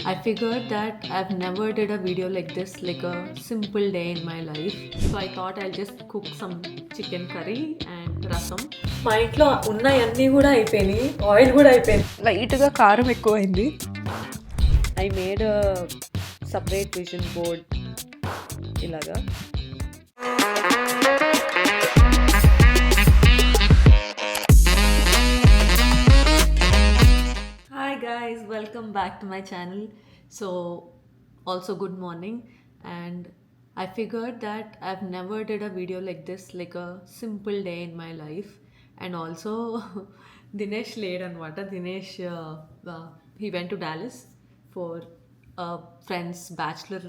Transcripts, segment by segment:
I figured that I've never did a video like this, like a simple day in my life. So I thought I'll just cook some chicken curry and rasam. మా ఇంట్లో ఉన్నాయన్నీ కూడా అయిపోయినాయి, oil కూడా అయిపోయింది, లైట్గా కారం ఎక్కువైంది. I made a separate vision board ilaga. Hi guys, welcome back to my channel. So also good morning, and I figured that I've never did a video like this, like a simple day in my life. And also Dinesh laid on water. Dinesh he went to Dallas for a friend's bachelor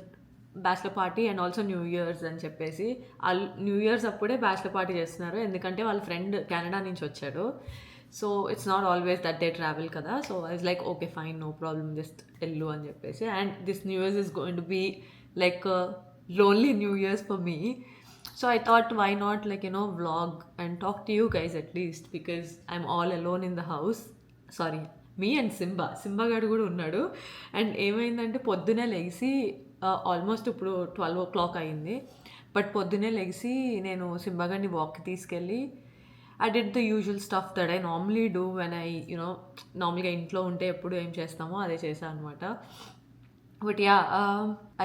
party and also new years అని చెప్పేసి వాళ్ళు new years అప్పుడే bachelor party చేస్తున్నారు, ఎందుకంటే వాళ్ళ friend Canada నుంచి వచ్చాడు. So it's not always that they travel కదా. So I was like okay fine, no problem, just వెళ్ళు అని చెప్పేసి. And this new years is going to be like lonely new years for me. So I thought, why not, like, vlog and talk to you guys at least, because I'm all alone in the house. Sorry, me and Simba గారు కూడా ఉన్నాడు. And ఏమైందంటే పొద్దునే లెగిసి almost ఇప్పుడు 12 o'clock అయింది. But పొద్దునే లెగిసి నేను సింబా గారిని వాక్కి తీసుకెళ్ళి I did the usual stuff that I normally do when I నార్మల్గా ఇంట్లో ఉంటే ఎప్పుడు ఏం చేస్తామో అదే చేశాను అనమాట. But ya,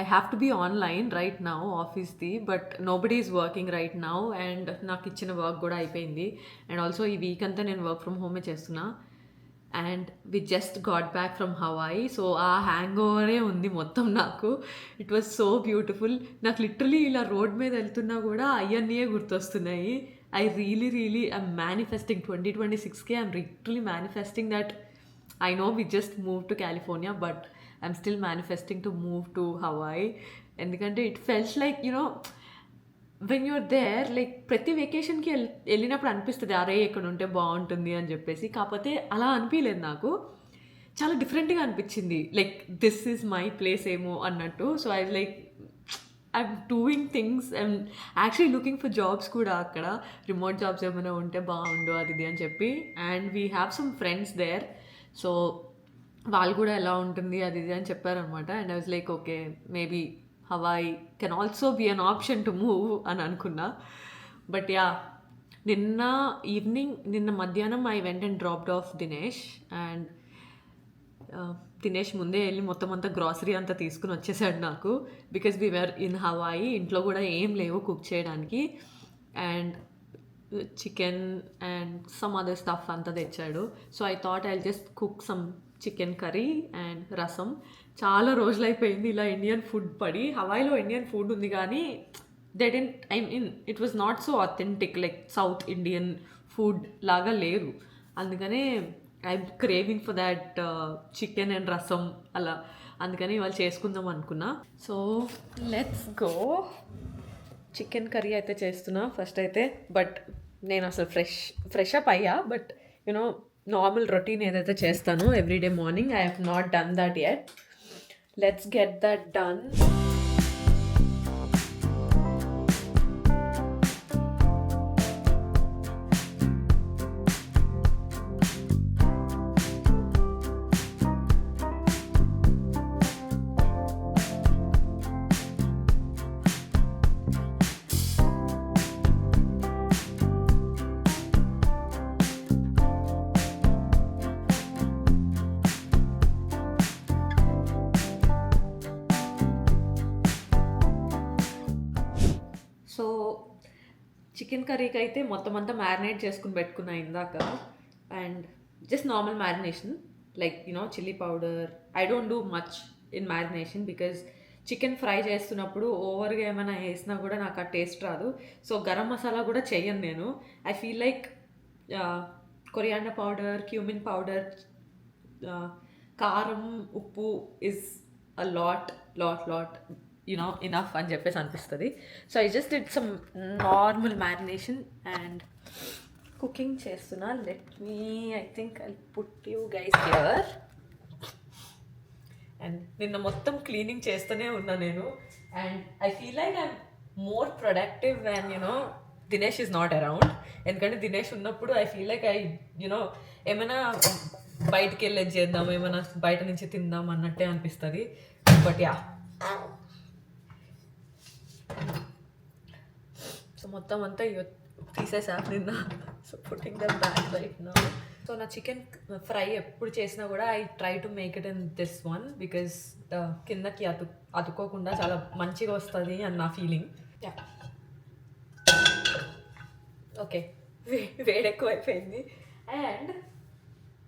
I have to be online right now ఆఫీస్ది, but nobody is working right now. And నాకు ఇచ్చిన వర్క్ కూడా అయిపోయింది. అండ్ ఆల్సో ఈ వీక్ అంతా నేను వర్క్ ఫ్రమ్ హోమే చేస్తున్నా. And we just got back from Hawaii. So ఆ హ్యాంగ్ ఓవరే ఉంది మొత్తం నాకు. It was so beautiful. నాకు లిటరలీ ఇలా రోడ్ మీద వెళ్తున్నా కూడా అయ్యన్నయే గుర్తొస్తున్నాయి. ఐ రియలీ ఐమ్ మేనిఫెస్టింగ్ 2026కి. I'm literally manifesting that I know we just moved to California, but I'm still manifesting to move to Hawaii. ఎందుకంటే it felt like, when you're there, like ప్రతి వెకేషన్కి వెళ్ళినప్పుడు అనిపిస్తుంది, అరే ఇక్కడ ఉంటే బాగుంటుంది అని చెప్పేసి. కాకపోతే అలా అనిపించలేదు నాకు, చాలా డిఫరెంట్గా అనిపించింది. Like this is my place ఏమో అన్నట్టు. So I like I'm doing things, I'm actually looking for jobs కూడా అక్కడ, రిమోట్ జాబ్స్ ఏమైనా ఉంటే బాగుండు అది ఇది అని చెప్పి. And we have some friends there. So వాళ్ళు కూడా ఎలా ఉంటుంది అది ఇది అని చెప్పారనమాట. And I was like okay, maybe Hawaii can also be an option to move అని అనుకున్నా. బట్ యా, నిన్న మధ్యాహ్నం I went and dropped off Dinesh. And Dinesh ముందే వెళ్ళి మొత్తం అంతా గ్రాసరీ అంతా తీసుకుని వచ్చేసాడు నాకు, because we were in Hawaii. ఇంట్లో కూడా ఏం లేవు కుక్ చేయడానికి. And chicken and some other stuff అంతా తెచ్చాడు. So I thought I just cook some chicken curry and రసం. చాలా రోజులు అయిపోయింది ఇలా ఇండియన్ ఫుడ్ పడి. హవాయిలో ఇండియన్ ఫుడ్ ఉంది కానీ it was not so authentic, like south Indian food లాగా లేదు. అందుకనే I'm craving for that chicken and రసం అలా. అందుకని ఇవాళ చేసుకుందాం అనుకున్నా. So let's go. Chicken curry అయితే చేస్తున్నా ఫస్ట్ అయితే. బట్ నేను అసలు ఫ్రెష్ అప్ అయ్యా, బట్ నార్మల్ రొటీన్ ఏదైతే చేస్తానో everyday morning, I have not done that yet. Let's get that done. So chicken కర్రీకి అయితే మొత్తం అంతా మ్యారినేట్ చేసుకుని పెట్టుకున్నా ఇందాక. And just normal marination, like chilli powder. I don't do much in marination because chicken fry చేస్తున్నప్పుడు ఓవర్గా ఏమైనా వేసినా కూడా నాకు ఆ టేస్ట్ రాదు. సో గరం మసాలా కూడా చెయ్యను నేను. I feel like coriander powder, cumin powder, కారం, ఉప్పు ఇస్ అ లాట్ ఇనఫ్ అని చెప్పేసి అనిపిస్తుంది. So I just did some normal marination and cooking చేస్తున్నా. Let me, I think I put you guys here. And నిన్న మొత్తం క్లీనింగ్ చేస్తూనే ఉన్నా నేను. And I feel like I'm more productive when Dinesh is not around. ఎందుకంటే దినేష్ ఉన్నప్పుడు I feel like ఏమైనా బయటికి వెళ్ళేది చేద్దాం, ఏమైనా బయట నుంచి తిందాం అన్నట్టే అనిపిస్తుంది. బట్ యా, సో మొత్తం అంతా తీసేసా నిన్న. So putting that back right now. So నా చికెన్ ఫ్రై ఎప్పుడు చేసినా కూడా I try to make it in this one because కిందకి అతుక్కోకుండా చాలా మంచిగా వస్తుంది అని నా ఫీలింగ్. ఓకే, వేడెక్కువ అయిపోయింది. And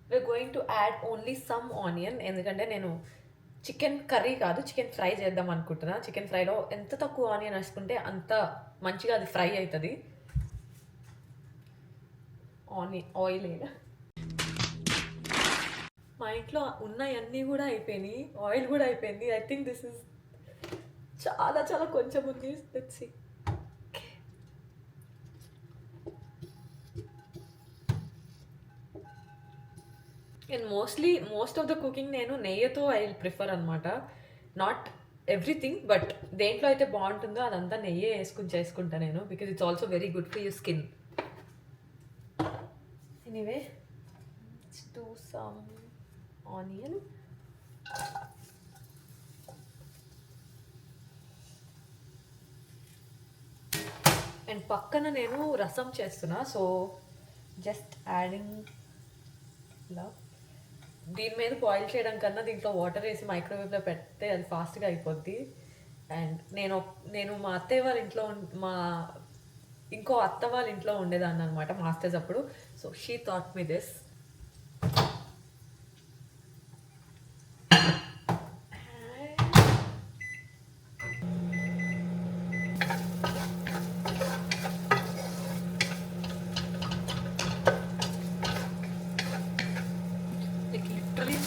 we're going to add only some onion, ఎందుకంటే నేను చికెన్ కర్రీ కాదు చికెన్ ఫ్రై చేద్దాం అనుకుంటున్నా. చికెన్ ఫ్రైలో ఎంత తక్కువ ఆనియన్ వేసుకుంటే అంత మంచిగా అది ఫ్రై అవుతుంది. ఆయిల్ వేయాలి. మా ఇంట్లో ఉన్నవన్నీ కూడా అయిపోయినాయి, ఆయిల్ కూడా అయిపోయింది. ఐ థింక్ దిస్ ఇస్ చాలా చాలా కొంచెం ఉంది. Let's see. And most of the cooking నేను నెయ్యితో ఐ ప్రిఫర్ అనమాట. నాట్ ఎవ్రీథింగ్, బట్ దేంట్లో అయితే బాగుంటుందో అదంతా నెయ్యే వేసుకుని చేసుకుంటా నేను, because it's also very good for your skin. Anyway, let's do some onion. And పక్కన నేను రసం చేస్తున్నా, సో జస్ట్ యాడింగ్ ఇలా. దీని మీద బాయిల్ చేయడం కన్నా దీంట్లో వాటర్ వేసి మైక్రోవేవ్లో పెడితే అది ఫాస్ట్గా అయిపోద్ది. అండ్ నేను మా అత్తయ్య వాళ్ళ ఇంట్లో ఇంకో అత్త వాళ్ళ ఇంట్లో ఉండేదాన్ని అనమాట మాస్టర్స్ అప్పుడు. So she thought me this.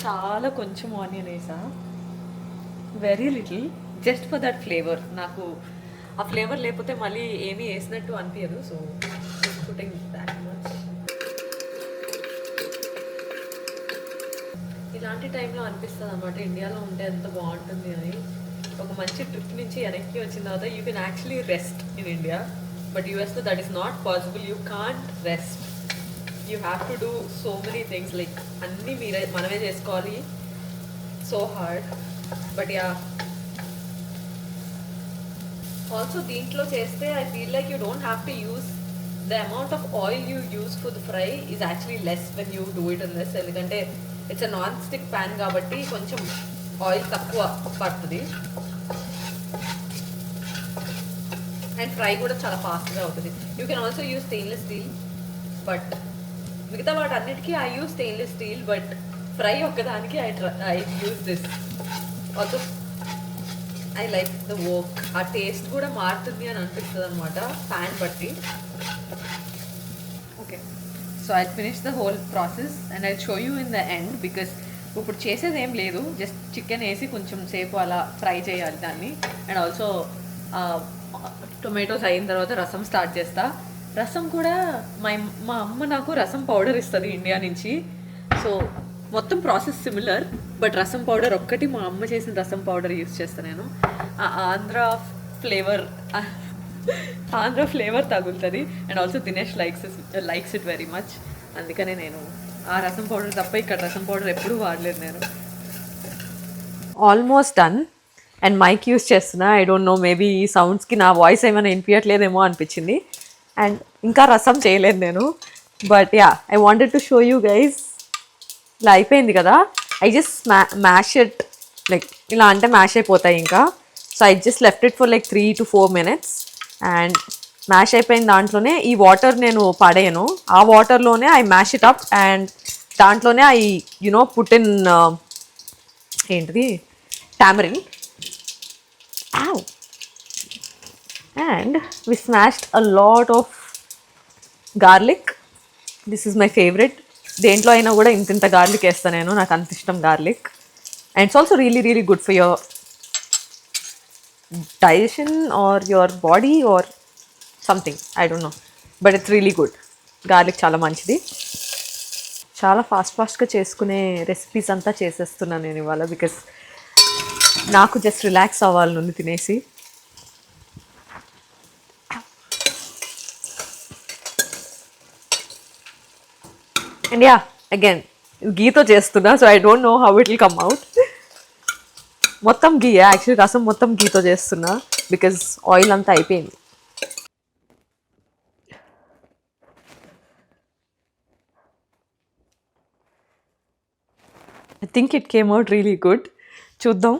చాలా కొంచెం ఆనియన్ వేసా, very little, just for that flavour. నాకు ఆ ఫ్లేవర్ లేకపోతే మళ్ళీ ఏమీ వేసినట్టు అనిపించదు. So putting that much. ఇలాంటి టైంలో అనిపిస్తుంది అనమాట ఇండియాలో ఉంటే ఎంత బాగుంటుంది అని. ఒక మంచి ట్రిప్ నుంచి వెనక్కి వచ్చిన తర్వాత you can actually rest in India, but యూఎస్లో that is not possible. You can't rest, you have to do so many things. Like అన్నీ మనమే చేసుకోవాలి, so hard. But ya, also దీంట్లో చేస్తే I feel like you don't have to use the amount of oil you use for the fry is actually less when you do it in this. ఎందుకంటే it's a non stick pan కాబట్టి కొంచెం oil తక్కువ పడుతుంది. And fry కూడా చాలా ఫాస్ట్గా అవుతుంది. You can also use stainless steel, but మిగతా వాటి అన్నిటికీ I use stainless steel, but fry ఒక్కదానికి I use this. Also I like the wok. ఆ టేస్ట్ కూడా మారుతుంది అని అనిపిస్తుంది అనమాట ప్యాన్ బట్టి. Okay, so I finish the whole process and I show you in the end, because ఇప్పుడు చేసేది ఏం లేదు, జస్ట్ చికెన్ వేసి కొంచెం సేపు అలా ఫ్రై చేయాలి దాన్ని. అండ్ ఆల్సో టొమాటోస్ అయిన తర్వాత రసం స్టార్ట్ చేస్తా. రసం కూడా మా అమ్మ నాకు రసం పౌడర్ ఇస్తుంది ఇండియా నుంచి. సో మొత్తం ప్రాసెస్ సిమిలర్, బట్ రసం పౌడర్ ఒక్కటి మా అమ్మ చేసిన రసం పౌడర్ యూస్ చేస్తాను నేను. ఆంధ్ర ఫ్లేవర్ తగులుతుంది. And also Dinesh likes it very much. అందుకనే నేను ఆ రసం పౌడర్ తప్ప ఇక్కడ రసం పౌడర్ ఎప్పుడూ వాడలేదు నేను. Almost done. And mike use చేస్తున్నా. ఐ డోంట్ నో, మేబీ ఈ సౌండ్స్కి నా వాయిస్ ఏమైనా వినిపించట్లేదేమో అనిపించింది. అండ్ ఇంకా రసం చేయలేదు నేను, but ya, I wanted to show you guys. ఇలా అయిపోయింది కదా, I just mash it, like ఇలా అంటే మ్యాష్ అయిపోతాయి ఇంకా. So I just left it for like 3 to 4 minutes. And mash అయిపోయిన దాంట్లోనే ఈ వాటర్ నేను పడేయను, ఆ వాటర్లోనే I mash it up. And దాంట్లోనే ఐ పుట్ ఇన్ ఏంటిది tamarind. And we smashed a lot of garlic. This is my favorite. దేంట్లో అయినా కూడా ఇంత గార్లిక్ వేస్తాను నేను, నాకు అంత ఇష్టం garlic. And it's also really really good for your digestion or your body or something, I don't know, but it's really good. Garlic చాలా మంచిది. చాలా ఫాస్ట్గా చేసుకునే రెసిపీస్ అంతా చేసేస్తున్నాను నేను ఇవాళ, బికాస్ నాకు జస్ట్ రిలాక్స్ అవ్వాలి నుండి తినేసి. And yeah, again, గీతో చేస్తున్నా, so I don't know how it will come out. మొత్తం గీ, యాక్చువల్లీ రసం మొత్తం గీతో చేస్తున్నా బికాజ్ ఆయిల్ అంతా అయిపోయింది. I think it came out really good. చూద్దాం,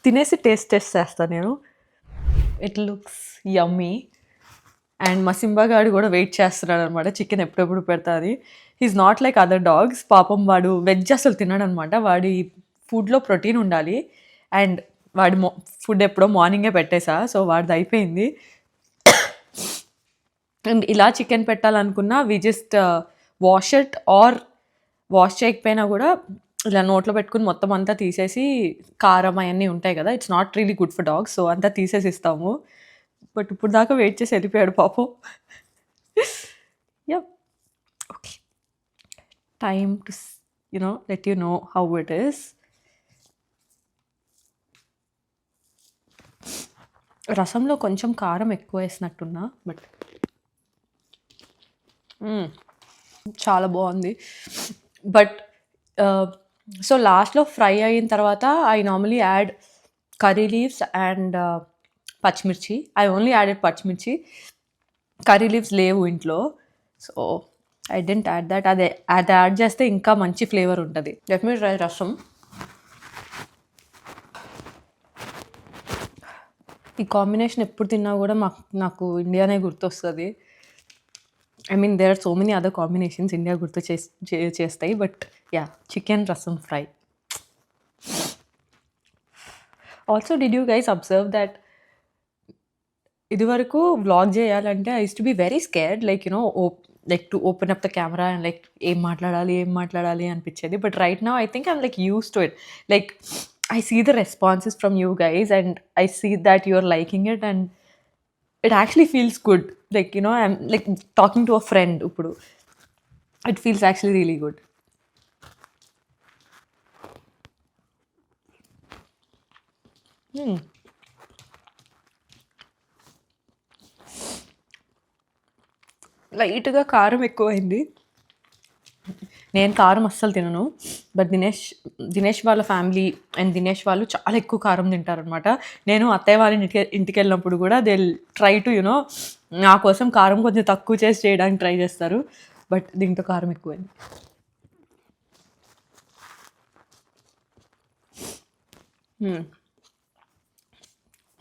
తినేసి టేస్ట్ చేస్తాను నేను. It looks yummy. అండ్ మా సింబా గాడు కూడా వెయిట్ చేస్తున్నాడు అనమాట, చికెన్ ఎప్పుడెప్పుడు పెడతా అని. He's not like other dogs. పాపం వాడు వెజ్ అసలు తిన్నాడు అనమాట. వాడి ఫుడ్లో ప్రోటీన్ ఉండాలి, అండ్ వాడి ఫుడ్ ఎప్పుడో మార్నింగే పెట్టేసా, సో వాడిది అయిపోయింది. అండ్ ఇలా చికెన్ పెట్టాలనుకున్నా we just wash it, or wash చేయకపోయినా కూడా ఇలా నోట్లో పెట్టుకుని మొత్తం అంతా తీసేసి, కారం అవన్నీ ఉంటాయి కదా, it's not really good for dogs, so అంతా తీసేసి ఇస్తాము. బట్ ఇప్పుడు దాకా వెయిట్ చేసి వెళ్ళిపోయాడు పాపం. Yup, okay, time to let you know how it is. రసంలో కొంచెం కారం ఎక్కువ వేసినట్టున్నా, బట్ చాలా బాగుంది. బట్ సో లాస్ట్లో ఫ్రై అయిన తర్వాత I normally add curry leaves and పచ్చిమిర్చి. ఐ ఓన్లీ యాడెడ్ పచ్చిమిర్చి, కర్రీ లీవ్స్ లేవు ఇంట్లో, so I didn't add that. అది యాడ్ చేస్తే ఇంకా మంచి ఫ్లేవర్ ఉంటుంది. లెట్ మీ ట్రై రసం. ఈ కాంబినేషన్ ఎప్పుడు తిన్నా కూడా నాకు ఇండియానే గుర్తొస్తుంది. I mean there are so many other combinations India గుర్తు చేస్తాయి, but yeah, chicken rasam fry. Also did you guys observe that ఇదివరకు వ్లాగ్ చేయాలంటే I use to be very scared, like like to open up the camera and like ఏం మాట్లాడాలి అనిపించేది. But right now I think I'm like use to it. లైక్ I see the responses from you guys and I see that you're liking it, and it actually feels good. Like, I'm like talking to a friend. Uppudu. It feels actually really good. లైట్గా కారం ఎక్కువైంది. నేను కారం అస్సలు తినను, but Dinesh వాళ్ళ family and Dinesh వాళ్ళు చాలా ఎక్కువ కారం తింటారనమాట. నేను అత్తయ్య వాళ్ళ ఇంటికి వెళ్ళినప్పుడు కూడా దే ట్రై టు నా కోసం కారం కొంచెం తక్కువ చేసి చేయడానికి ట్రై చేస్తారు, బట్ దీంతో కారం ఎక్కువైంది.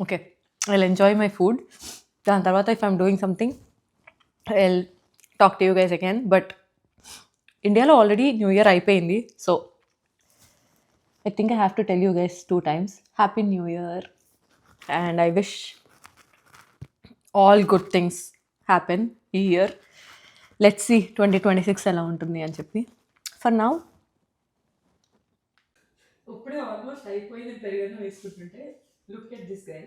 Okay, I will enjoy my food. దాని తర్వాత if I'm doing something I will talk to you guys again. But ఇండియాలో ఆల్రెడీ న్యూ ఇయర్ అయిపోయింది, so I think I have to tell you guys 2 times happy new year, and I wish all good things happen ఈ year. Let's see 2026 ఎలా ఉంటుంది అని చెప్పి. For now ఇప్పుడే almost అయిపోయింది. పెరుగన్నం వేసుకుంటుంటే లుక్ ఎట్ దిస్ గై.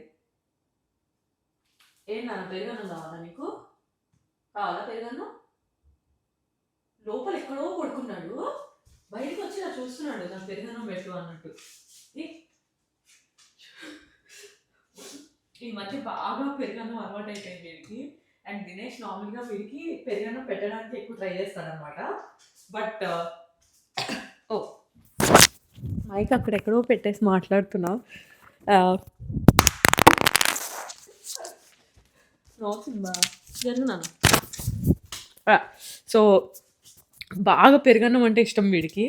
ఏనా పెరుగన్నం కావాలా నీకు? కావాలా పెరుగన్నం? లోపల ఎక్కడో పడుకున్నాడు, బయటకు వచ్చి నాకు చూస్తున్నాడు నాకు పెరుగన్నం పెట్టు అన్నట్టు. ఈ మధ్య బాగా పెరుగన్నం అలవాటు అయిపోయింది వీడికి. అండ్ దినేష్ నార్మల్గా వీడికి పెరుగన్నం పెట్టడానికి ఎక్కువ ట్రై చేస్తాడనమాట. బట్ ఓ మైక్ అక్కడెక్కడో పెట్టేసి మాట్లాడుతున్నా. జరుగున్నాను. సో బాగా పెరుగన్నం అంటే ఇష్టం వీడికి.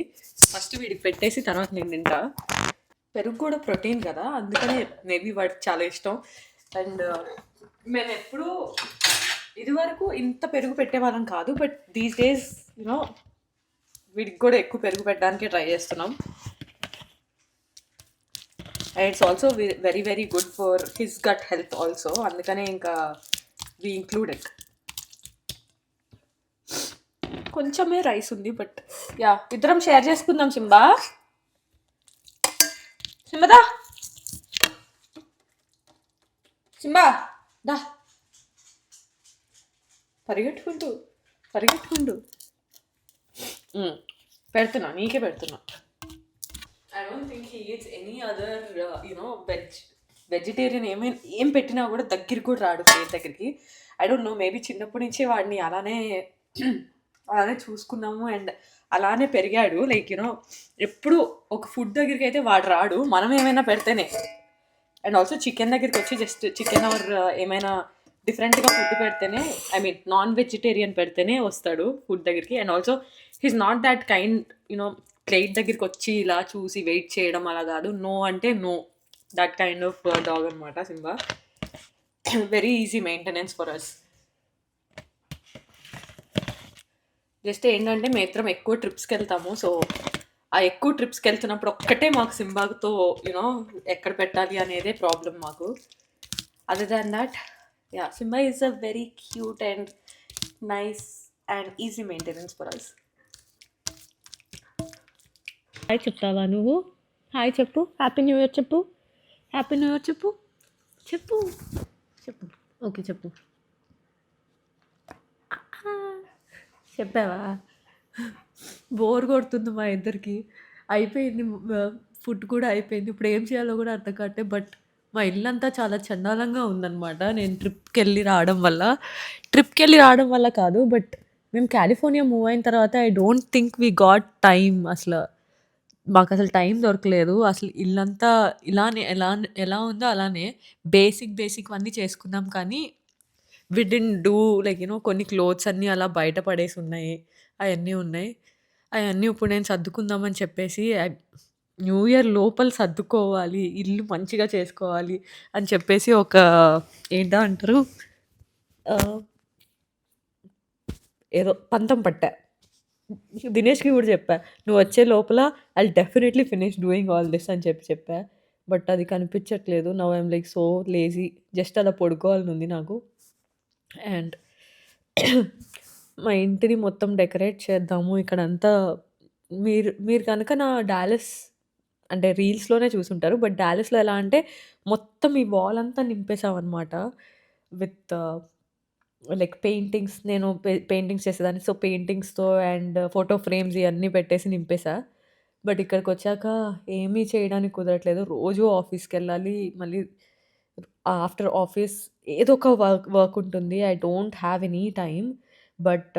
ఫస్ట్ వీడికి పెట్టేసి తర్వాత నేను తింటా. పెరుగు కూడా ప్రోటీన్ కదా, అందుకనే మేబీ వాడికి చాలా ఇష్టం. అండ్ మేము ఎప్పుడూ ఇదివరకు ఇంత పెరుగు పెట్టేవాళ్ళం కాదు, బట్ దీస్ డేస్ వీడికి కూడా ఎక్కువ పెరుగు పెట్టడానికే ట్రై చేస్తున్నాం. And it's also very very good for his gut health also, అందుకనే ఇంకా వి ఇంక్లూడ్ ఇట్. కొంచెమే రైస్ ఉంది, బట్ యా ఇద్దరం షేర్ చేసుకుందాం. సింబా సింబదా సింబా దా, పరిగెట్టుకుంటూ పెడుతున్నా, నీకే పెడుతున్నా. I don't think he eats any other vegetarian. ఏం పెట్టినా కూడా దగ్గరికి కూడా రాడు ప్లేట్ దగ్గరికి. ఐ డోంట్ నో, మేబీ చిన్నప్పటి నుంచే వాడిని అలానే చూసుకున్నాము. అండ్ అలానే పెరిగాడు. లైక్ ఎప్పుడు ఒక ఫుడ్ దగ్గరికి అయితే వాడు రాడు, మనం ఏమైనా పెడితేనే. అండ్ ఆల్సో చికెన్ దగ్గరికి వచ్చి జస్ట్ చికెన్ ఆర్ ఏమైనా డిఫరెంట్గా ఫుడ్ పెడితేనే, ఐ మీన్ నాన్ వెజిటేరియన్ పెడితేనే వస్తాడు ఫుడ్ దగ్గరికి. And also he's not that kind plate దగ్గరికి వచ్చి ఇలా చూసి వెయిట్ చేయడం అలా కాదు. నో అంటే no, that kind of dog అనమాట Simba. Very easy maintenance for us. Just ఏంటంటే మేత్రం ఎక్కువ ట్రిప్స్కి వెళ్తాము. సో ఆ ఎక్కువ ట్రిప్స్కి వెళ్తున్నప్పుడు ఒక్కటే మాకు సింబాతో ఎక్కడ పెట్టాలి అనేదే ప్రాబ్లం మాకు. Other than that yeah, Simba is a very cute and nice and easy maintenance for us. Hi చెప్తావా నువ్వు? హాయ్ చెప్పు. హ్యాపీ న్యూ ఇయర్ చెప్పు. హ్యాపీ న్యూ ఇయర్ చెప్పు. చెప్పు చెప్పు. ఓకే చెప్పు. చెప్పావా? బోర్ కొడుతుంది మా ఇద్దరికి. అయిపోయింది, ఫుడ్ కూడా అయిపోయింది. ఇప్పుడు ఏం చేయాలో కూడా అర్థం కావట్లే. బట్ మా ఇల్లంతా చాలా చండాలంగా ఉందన్నమాట. నేను ట్రిప్‌కెళ్ళి రావడం వల్ల కాదు. బట్ మేము కాలిఫోర్నియా మూవ్ అయిన తర్వాత I don't think we got time. మాకసలు టైం దొరకలేదు. అసలు ఇల్లంతా ఇలానే ఎలా ఉందో అలానే బేసిక్‌వన్నీ చేసుకున్నాం. కానీ వి డిడ్ంట్ డూ లైక్ కొన్ని క్లోత్స్ అన్నీ అలా బయట పడేసి ఉన్నాయి. అయన్నీ ఉన్నాయి. అయన్నీ ఇప్పుడు నేను సర్దుకుందామని చెప్పేసి న్యూ ఇయర్ లోపల సర్దుకోవాలి, ఇల్లు మంచిగా చేసుకోవాలి అని చెప్పేసి ఒక ఏంటో అంటారు, ఏదో పంతం పట్టా. దినేష్‌కి కూడా చెప్పా, "నువ్వు వచ్చే లోపల I will definitely finish doing all this" అని చెప్పా. బట్ అది కనిపించట్లేదు. Now I am like so lazy. Just అలా పడుకోవాలని ఉంది నాకు. అండ్ మా ఇంటిని మొత్తం డెకరేట్ చేద్దాము ఇక్కడంతా. మీరు కనుక నా డాలస్ అంటే రీల్స్‌లోనే చూసుంటారు. బట్ డాలస్‌లో ఎలా అంటే మొత్తం ఈ వాల్ అంతా నింపేసామనమాట విత్ లైక్ పెయింటింగ్స్. నేను పెయింటింగ్స్ చేసేదాన్ని. సో పెయింటింగ్స్‌తో అండ్ ఫోటో ఫ్రేమ్స్ ఇయన్నీ పెట్టేసి నింపేసా. బట్ ఇక్కడికొచ్చాక ఏమీ చేయడానికి కుదరట్లేదు. రోజు ఆఫీస్‌కెళ్ళాలి. మళ్ళీ ఆఫ్టర్ ఆఫీస్ ఏదో ఒక వర్క్ ఉంటుంది. I don't have any time. But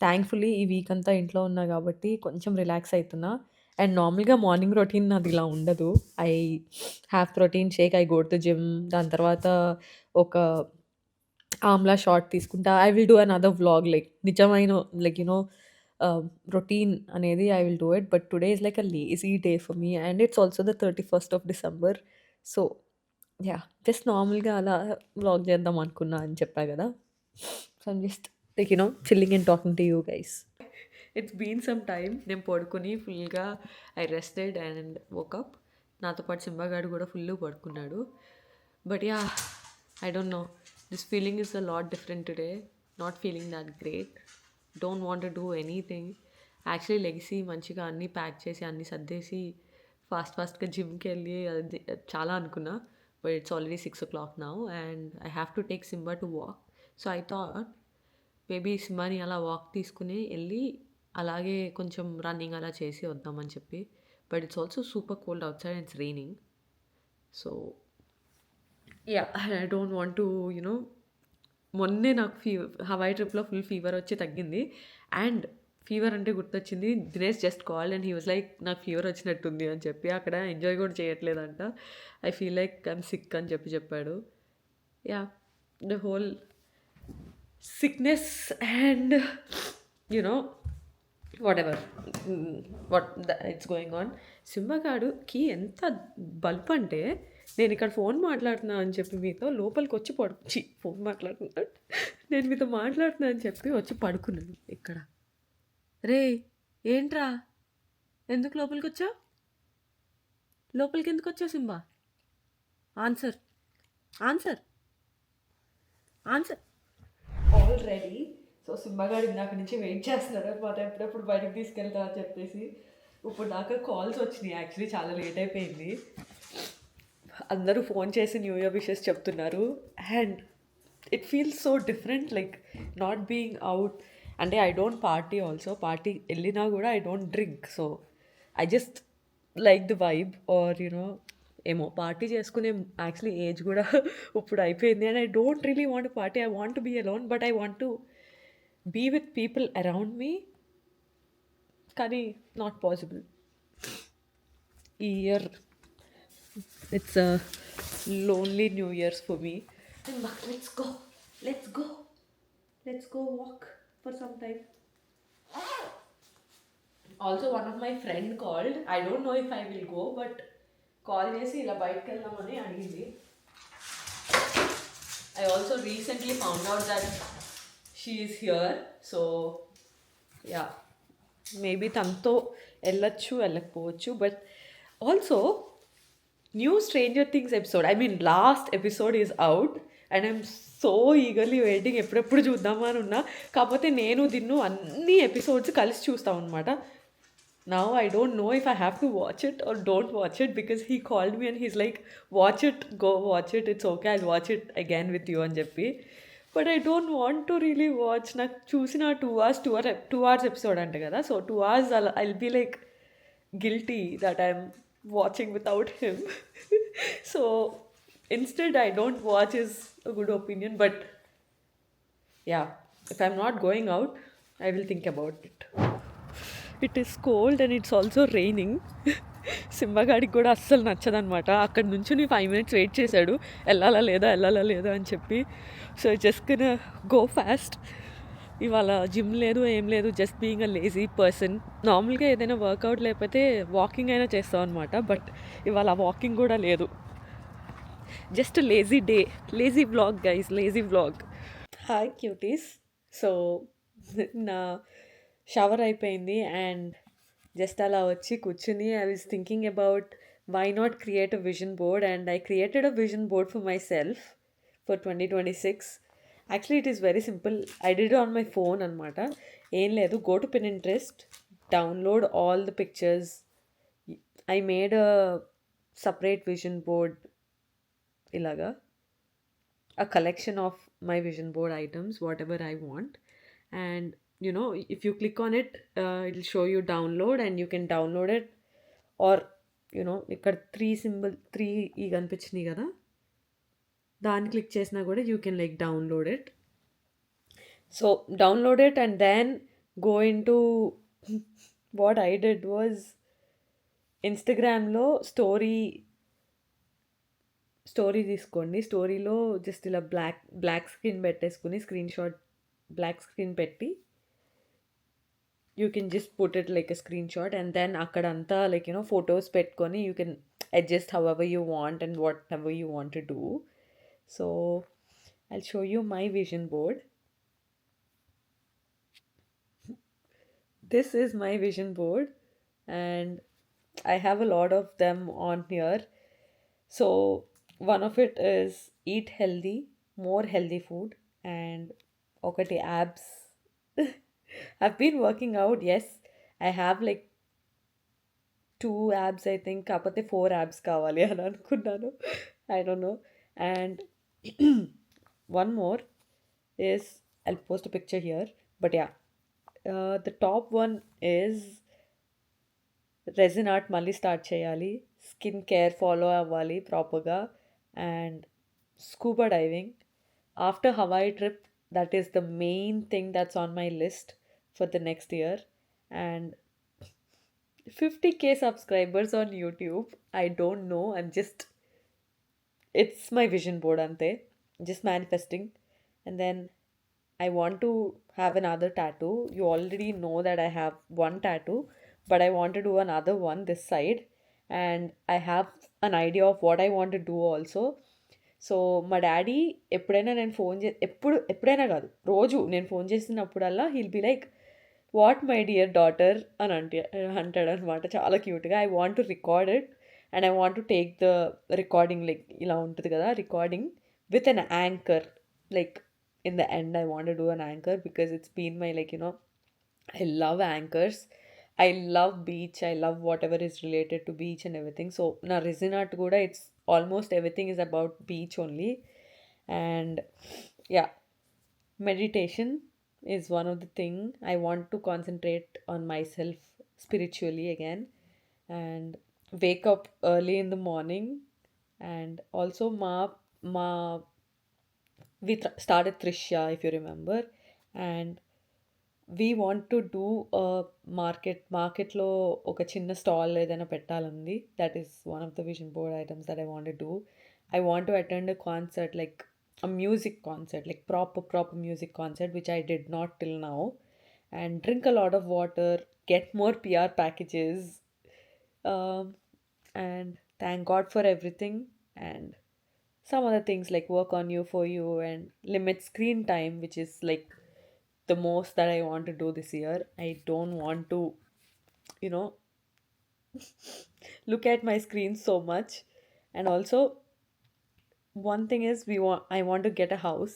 thankfully ఈ వీక్ అంతా ఇంట్లో ఉన్నా కాబట్టి కొంచెం రిలాక్స్ అయితున్నా. అండ్ నార్మల్‌గా మార్నింగ్ రొటీన్ నాది ఇలా ఉండదు. I have protein shake, I go to gym. దాని తర్వాత ఒక ఆమ్లా షాట్ తీసుకుంటా. I will do another vlog like నిజమైన లైక్ రొటీన్ అనేది I will do it. But today is like a lazy day for me and it's also the 31st of December. So yeah! Just నార్మల్‌గా అలా vlog చేద్దాం అనుకున్నా అని చెప్పా గదా! So I'm just like chilling and talking to you guys. It's been some time. నేను పడుకొని ఫుల్‌గా ఐ రెస్టెడ్ అండ్ వోకప్. నాతో పాటు సింబాగాడు కూడా ఫుల్లు పడుకున్నాడు. But yeah! I don't no. This feeling is a lot different today. Not feeling that great. Don't want to do anything. Actually లెగిసి మంచిగా అన్నీ ప్యాక్ చేసి అన్నీ సర్దేసి ఫాస్ట్‌గా జిమ్‌కెళ్ళి అది చాలా అనుకున్నా. But it's already 6 o'clock now and I have to take Simba to walk. So I thought maybe సింబాని అలా వాక్ తీసుకుని వెళ్ళి అలాగే కొంచెం రన్నింగ్ అలా చేసి వద్దామని చెప్పి. But it's also super cold out side and it's raining. So yeah, I don't want to మొన్నే నాకు హవాయి ట్రిప్‌లో ఫుల్ ఫీవర్ వచ్చి తగ్గింది. అండ్ ఫీవర్ అంటే గుర్తొచ్చింది, Dinesh just called and he was like నాకు ఫీవర్ వచ్చినట్టుంది అని చెప్పి. అక్కడ ఎంజాయ్ కూడా చేయట్లేదంట. I feel like I'm sick అని చెప్పాడు. Ya, the whole sickness and whatever it's going on. సింబగాడుకి ఎంత బల్బ్ అంటే నేను ఇక్కడ ఫోన్ మాట్లాడుతున్నా అని చెప్పి మీతో లోపలికి వచ్చి ఫోన్ మాట్లాడుతున్నాడు, నేను మీతో మాట్లాడుతున్నా అని చెప్పి వచ్చి పడుకున్నాను ఇక్కడ. రే ఏంట్రా, ఎందుకు లోపలికి వచ్చావు? లోపలికి ఎందుకు వచ్చావు Simba? Answer answer answer. Already so సింబాగాడు ఇందాక నుంచి వెయిట్ చేస్తున్నాడు అనమాట, ఎప్పుడెప్పుడు బయటకు తీసుకెళ్తా అని చెప్పేసి. ఇప్పుడు దాకా కాల్స్ వచ్చినాయి. యాక్చువల్లీ చాలా లేట్ అయిపోయింది. అందరూ ఫోన్ చేసి న్యూ ఇయర్ విషెస్ చెప్తున్నారు. And it feels so different like not being out. అంటే I don't party also. Party వెళ్ళినా కూడా I don't drink. So I just like the vibe or ఏమో పార్టీ చేసుకునే యాక్చువల్లీ ఏజ్ కూడా ఇప్పుడు అయిపోయింది. And I don't really want party. I want to be alone but I want to be with people around me. కానీ not possible. ఈ year it's a lonely new years for me. Let's go, let's go, let's go walk for some time. Also one of my friend called. I don't no if I will go, but call చేసి ఇలా బయటకు వెళ్దామని అడిగింది. I also recently found out that she is here. So, yeah, maybe తనతో వెళ్ళొచ్చు వెళ్ళకపోవచ్చు. But also new Stranger Things episode, I mean last episode is out and I'm so eagerly waiting, ఎప్పుడెప్పుడు చూద్దామా అని ఉన్నా. కాకపోతే నేను దిన్ను అన్ని ఎపిసోడ్స్ కలిసి చూస్తాం అనమాట. Now I don't know if I have to watch it or don't watch it, because he called me and he's like, watch it, go watch it, it's okay, I'll watch it again with you అని చెప్పి. But I don't want to really watch. నాకు చూసిన 2 hours episode అంట కదా, so 2 hours I'll be like guilty that I'm watching without him. So instead I don't watch is a good opinion. But yeah, if I'm not going out, I will think about it. It is cold and it's also raining. సింబగాడికి కూడా అస్సలు నచ్చదనమాట. అక్కడ నుంచి 5 minutes wait చేశాడు, వెళ్ళాలా లేదా అని చెప్పి. So just can go fast. ఇవాళ జిమ్ లేదు, ఏం లేదు, just being a lazy person. నార్మల్గా ఏదైనా వర్కౌట్ లేకపోతే వాకింగ్ అయినా చేస్తాం అనమాట, బట్ ఇవాళ వాకింగ్ కూడా లేదు. Just lazy day, lazy vlog guys, lazy vlog. Hi cuties. So నా షవర్ అయిపోయింది అండ్ జస్ట్ అలా వచ్చి కూర్చుని I was thinking about why not create a vision board, and I created a vision board for myself for 2026. Actually it is very simple. I did on my phone అనమాట. ఏం లేదు, go to Pinterest, download all the pictures. I made a separate vision board, ఇలాగా a collection of my vision board items, whatever I want. And you know, if you click on it, it'll show you download, and you can download it. Or you know, ఇక్కడ 3 ఈ కనిపించినాయి కదా, దాన్ని click చేసినా కూడా you can like download it. So download it and then go into what I did was ఇన్స్టాగ్రామ్లో story తీసుకోండి. స్టోరీలో just ఇలా బ్లాక్ స్క్రీన్ పెట్టేసుకుని, బ్లాక్ స్క్రీన్ పెట్టి you can just put it like a screenshot, and then అక్కడంతా like you know photos పెట్టుకొని you can adjust however you want and whatever you want to do. So I'll show you my vision board. This is my vision board, and I have a lot of them on here. So one of it is eat healthy, more healthy food, and ఒకటి abs. I've been working out, yes. I have like 2 abs, I think. కాకపోతే 4 abs కావాలి అని అనుకున్నాను. I don't know. And one more is, I'll post a picture here. But yeah, the top one is resin art మళ్ళీ start చేయాలి, skin care follow అవ్వాలి ప్రాపర్గా, and scuba diving after Hawaii trip. That is the main thing that's on my list for the next year. And 50K subscribers on YouTube. I don't no, I'm just, it's my vision board ante, just manifesting. And then I want to have another tattoo. You already know that I have one tattoo, but I want to do another one this side, and I have an idea of what I want to do also. So మా daddy ఎప్పుడైనా నేను ఎప్పుడైనా కాదు, రోజు నేను phone చేసినప్పుడల్లా he'll be like, what my dear daughter అని అంటాడనమాట, చాలా క్యూట్గా. I want to record it, and I want to take the recording, like ఇలా ఉంటుంది కదా recording, with an anchor. Like in the end I want to do an anchor, because it's been my, like, you know, I love anchors, I love beach, I love whatever is related to beach and everything. So na resin art kuda, it's almost everything is about beach only. And yeah, meditation is one of the thing. I want to concentrate on myself spiritually again, and wake up early in the morning. And also ma we started Trishya, if you remember, and we want to do మార్కెట్లో ఒక చిన్న stall ఏదైనా పెట్టాలంది. That is one of the vision board items that I want to do. I want to attend a concert, like a music concert, like proper music concert, which I did not till now, and drink a lot of water, get more PR packages, um, and thank God for everything, and some other things like work on you for you and limit screen time, which is like the most that I want to do this year. I don't want to, you know, look at my screen so much. And also, one thing is I want to get a house.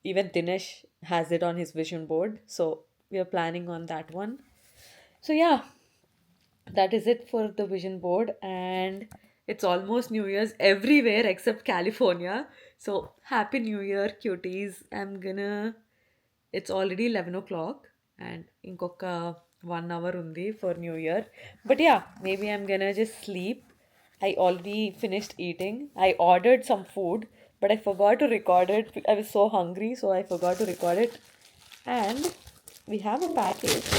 Even Dinesh has it on his vision board, so we are planning on that one. So yeah, that is it for the vision board, and it's almost New Year's everywhere except California. So happy New Year, cuties. It's already 11 o'clock, and inkoka 1 hour undi for New Year. But yeah, maybe I'm gonna just sleep. I already finished eating. I ordered some food, but I forgot to record it. I was so hungry, so I forgot to record it. And we have a package.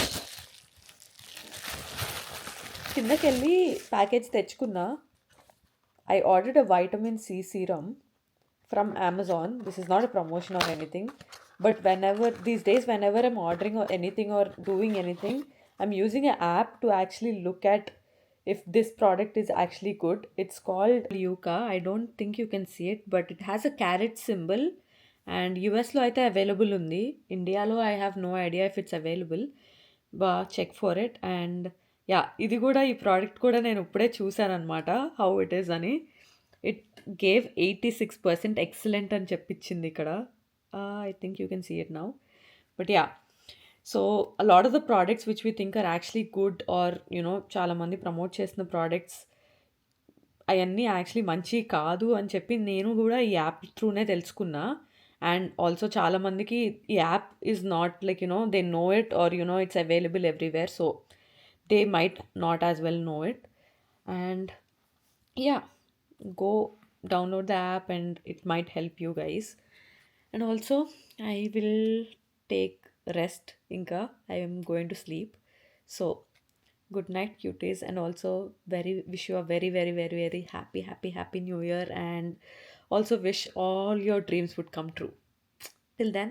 కిందకెళ్ళి package తెచ్చుకున్నా. I ordered a vitamin C serum from Amazon. This is not a promotion or anything, but whenever these days, whenever I'm ordering or anything or doing anything, I'm using an app to actually look at if this product is actually good. It's called Yuka. I don't think you can see it, but it has a carrot symbol. And యుఎస్లో అయితే available ఉంది. ఇండియాలో I have no idea if it's available. Check for it. And yeah, ఇది కూడా ఈ product కూడా నేను ఇప్పుడే చూసానమాట హౌ ఇట్ ఈస్ అని. ఇట్ గేవ్ 86% ఎక్సలెంట్ అని చెప్పించింది ఇక్కడ. I think you can see it now. But yeah, so a lot of the products which we think are actually good or చాలామంది ప్రమోట్ చేసిన ప్రోడక్ట్స్ అవన్నీ యాక్చువల్లీ మంచి కాదు అని చెప్పి నేను కూడా ఈ యాప్ త్రూనే తెలుసుకున్నా. అండ్ ఆల్సో చాలామందికి ఈ app is not like they know it or it's available everywhere, so they might not as well know it. And yeah, go download the app and it might help you guys. And also, I will take rest. Inka, I am going to sleep. So, good night, cuties, and also wish you a very happy New Year, and also wish all your dreams would come true. Till then,